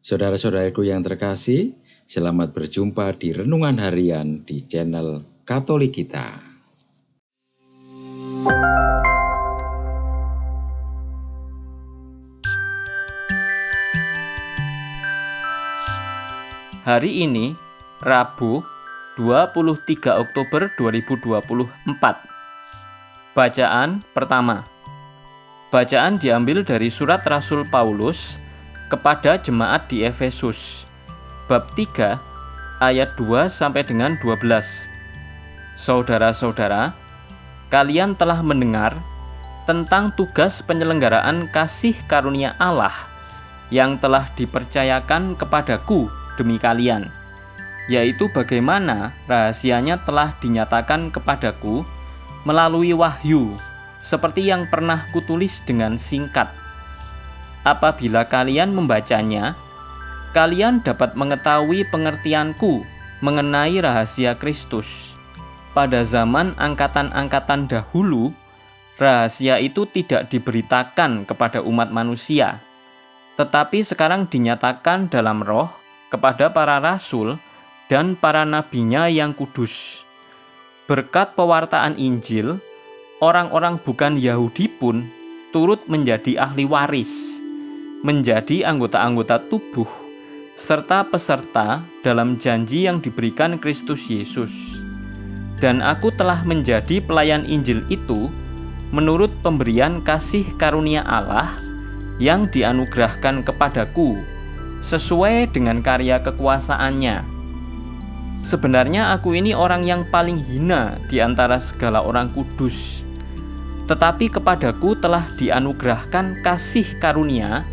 Saudara-saudaraku yang terkasih, selamat berjumpa di Renungan Harian di channel Katolik kita. Hari ini, Rabu, 23 Oktober 2024. Bacaan pertama. Bacaan diambil dari surat Rasul Paulus kepada jemaat di Efesus, bab 3, ayat 2 sampai dengan 12. Saudara-saudara, kalian telah mendengar tentang tugas penyelenggaraan kasih karunia Allah yang telah dipercayakan kepadaku demi kalian, yaitu bagaimana rahasianya telah dinyatakan kepadaku melalui wahyu, seperti yang pernah kutulis dengan singkat. Apabila kalian membacanya, kalian dapat mengetahui pengertianku mengenai rahasia Kristus. Pada zaman angkatan-angkatan dahulu, rahasia itu tidak diberitakan kepada umat manusia, tetapi sekarang dinyatakan dalam roh kepada para rasul dan para nabinya yang kudus. Berkat pewartaan Injil, orang-orang bukan Yahudi pun turut menjadi ahli waris, menjadi anggota-anggota tubuh, serta peserta dalam janji yang diberikan Kristus Yesus. Dan aku telah menjadi pelayan Injil itu menurut pemberian kasih karunia Allah yang dianugerahkan kepadaku sesuai dengan karya kekuasaannya. Sebenarnya aku ini orang yang paling hina di antara segala orang kudus, tetapi kepadaku telah dianugerahkan kasih karunia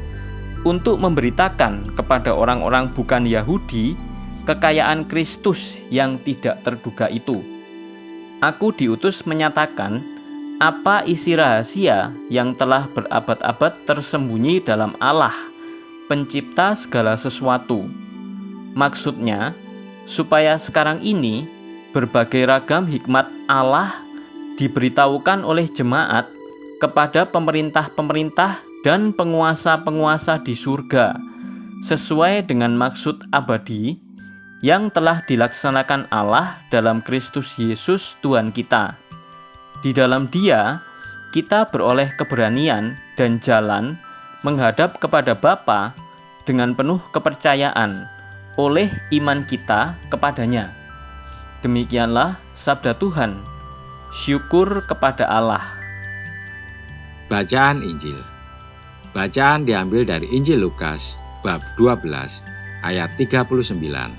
untuk memberitakan kepada orang-orang bukan Yahudi kekayaan Kristus yang tidak terduga itu. Aku diutus menyatakan apa isi rahasia yang telah berabad-abad tersembunyi dalam Allah, pencipta segala sesuatu. Maksudnya, supaya sekarang ini berbagai ragam hikmat Allah diberitahukan oleh jemaat kepada pemerintah-pemerintah dan penguasa-penguasa di surga, sesuai dengan maksud abadi yang telah dilaksanakan Allah dalam Kristus Yesus Tuhan kita. Di dalam Dia, kita beroleh keberanian dan jalan menghadap kepada Bapa dengan penuh kepercayaan oleh iman kita kepadanya. Demikianlah sabda Tuhan. Syukur kepada Allah. Bacaan Injil. Bacaan diambil dari Injil Lukas bab 12 ayat 39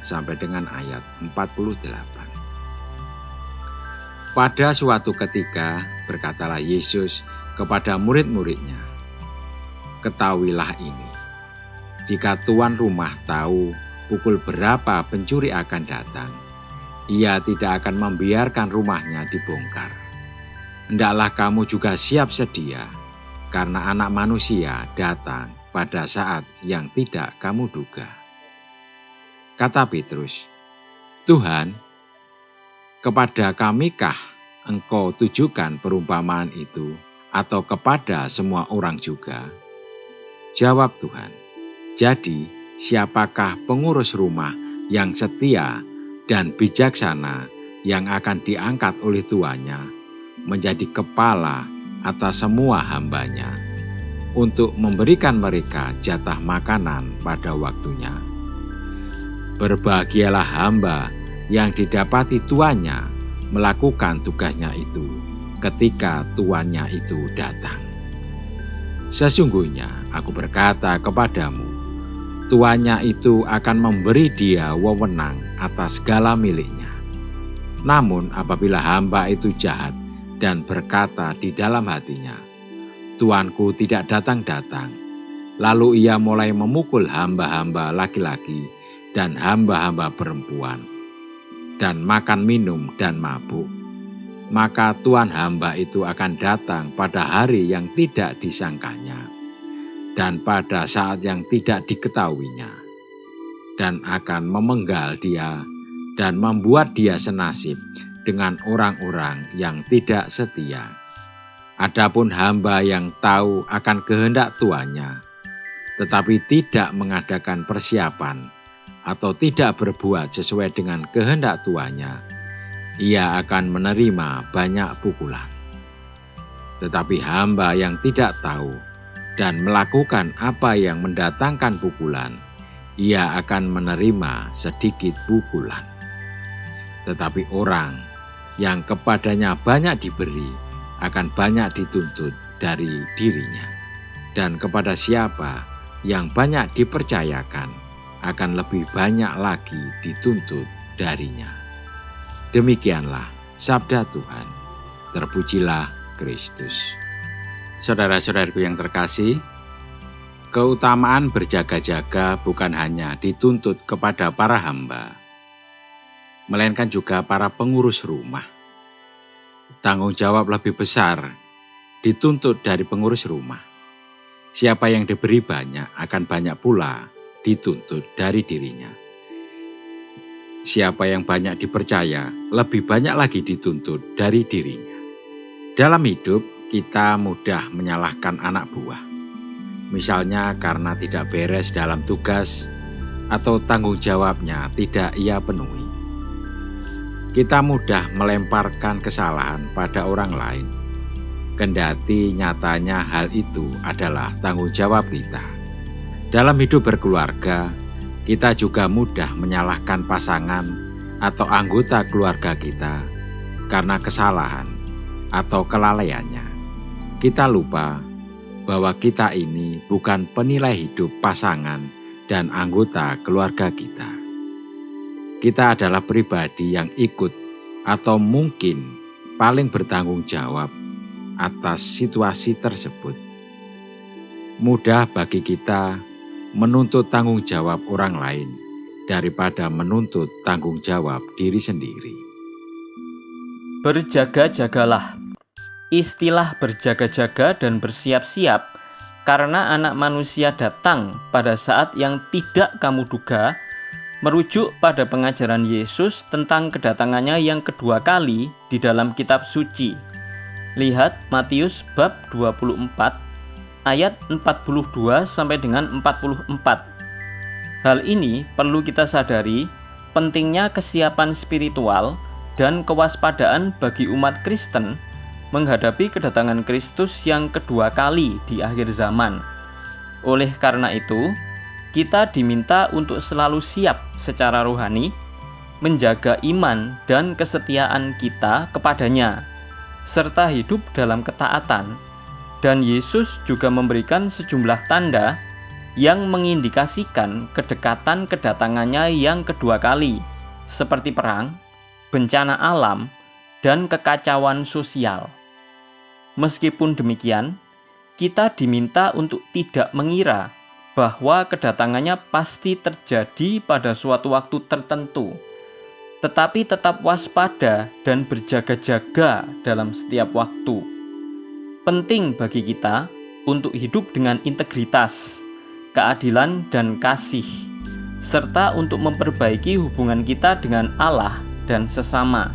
sampai dengan ayat 48. Pada suatu ketika berkatalah Yesus kepada murid-muridnya, "Ketahuilah ini, jika tuan rumah tahu pukul berapa pencuri akan datang, ia tidak akan membiarkan rumahnya dibongkar. Hendaklah kamu juga siap sedia, karena Anak Manusia datang pada saat yang tidak kamu duga." Kata Petrus, "Tuhan, kepada kamikah Engkau tujukan perumpamaan itu, atau kepada semua orang juga?" Jawab Tuhan, "Jadi siapakah pengurus rumah yang setia dan bijaksana yang akan diangkat oleh tuannya menjadi kepala atas semua hambanya untuk memberikan mereka jatah makanan pada waktunya? Berbahagialah hamba yang didapati tuannya melakukan tugasnya itu ketika tuannya itu datang. Sesungguhnya aku berkata kepadamu, tuannya itu akan memberi dia wewenang atas segala miliknya. Namun apabila hamba itu jahat dan berkata di dalam hatinya, tuanku tidak datang-datang, lalu ia mulai memukul hamba-hamba laki-laki dan hamba-hamba perempuan, dan makan minum dan mabuk, maka tuan hamba itu akan datang pada hari yang tidak disangkanya, dan pada saat yang tidak diketahuinya, dan akan memenggal dia dan membuat dia senasib dengan orang-orang yang tidak setia. Adapun hamba yang tahu akan kehendak tuannya, tetapi tidak mengadakan persiapan atau tidak berbuat sesuai dengan kehendak tuannya, ia akan menerima banyak pukulan. Tetapi hamba yang tidak tahu dan melakukan apa yang mendatangkan pukulan, ia akan menerima sedikit pukulan. Tetapi orang yang kepadanya banyak diberi akan banyak dituntut dari dirinya. Dan kepada siapa yang banyak dipercayakan akan lebih banyak lagi dituntut darinya. Demikianlah sabda Tuhan. Terpujilah Kristus. Saudara-saudaraku yang terkasih, keutamaan berjaga-jaga bukan hanya dituntut kepada para hamba, melainkan juga para pengurus rumah. Tanggung jawab lebih besar dituntut dari pengurus rumah. Siapa yang diberi banyak akan banyak pula dituntut dari dirinya. Siapa yang banyak dipercaya, lebih banyak lagi dituntut dari dirinya. Dalam hidup, kita mudah menyalahkan anak buah. Misalnya karena tidak beres dalam tugas atau tanggung jawabnya tidak ia penuhi. Kita mudah melemparkan kesalahan pada orang lain, kendati nyatanya hal itu adalah tanggung jawab kita. Dalam hidup berkeluarga, kita juga mudah menyalahkan pasangan atau anggota keluarga kita karena kesalahan atau kelalaiannya. Kita lupa bahwa kita ini bukan penilai hidup pasangan dan anggota keluarga kita. Kita adalah pribadi yang ikut atau mungkin paling bertanggung jawab atas situasi tersebut. Mudah bagi kita menuntut tanggung jawab orang lain daripada menuntut tanggung jawab diri sendiri. Berjaga-jagalah. Istilah berjaga-jaga dan bersiap-siap karena anak manusia datang pada saat yang tidak kamu duga, merujuk pada pengajaran Yesus tentang kedatangannya yang kedua kali di dalam kitab suci. Lihat Matius bab 24 ayat 42 sampai dengan 44. Hal ini perlu kita sadari pentingnya kesiapan spiritual dan kewaspadaan bagi umat Kristen menghadapi kedatangan Kristus yang kedua kali di akhir zaman. Oleh karena itu, kita diminta untuk selalu siap secara rohani, menjaga iman dan kesetiaan kita kepadanya, serta hidup dalam ketaatan. Dan Yesus juga memberikan sejumlah tanda yang mengindikasikan kedekatan kedatangannya yang kedua kali, seperti perang, bencana alam, dan kekacauan sosial. Meskipun demikian, kita diminta untuk tidak mengira bahwa kedatangannya pasti terjadi pada suatu waktu tertentu, tetapi tetap waspada dan berjaga-jaga dalam setiap waktu. Penting bagi kita untuk hidup dengan integritas, keadilan, dan kasih, serta untuk memperbaiki hubungan kita dengan Allah dan sesama.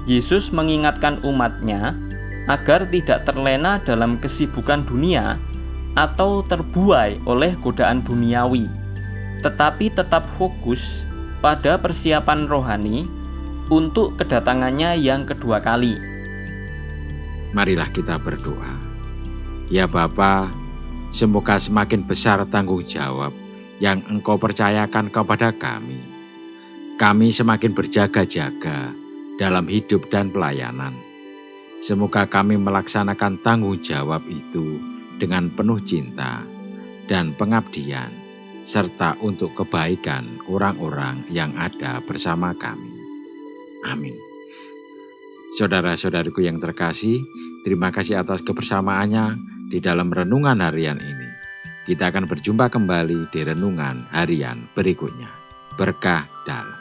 Yesus mengingatkan umatnya agar tidak terlena dalam kesibukan dunia atau terbuai oleh godaan duniawi, tetapi tetap fokus pada persiapan rohani untuk kedatangannya yang kedua kali. Marilah kita berdoa. Ya Bapa, semoga semakin besar tanggung jawab yang Engkau percayakan kepada kami. Kami semakin berjaga-jaga dalam hidup dan pelayanan. Semoga kami melaksanakan tanggung jawab itu dengan penuh cinta dan pengabdian, serta untuk kebaikan orang-orang yang ada bersama kami. Amin. Saudara-saudariku yang terkasih, terima kasih atas kebersamaannya di dalam renungan harian ini. Kita akan berjumpa kembali di renungan harian berikutnya. Berkah dalam.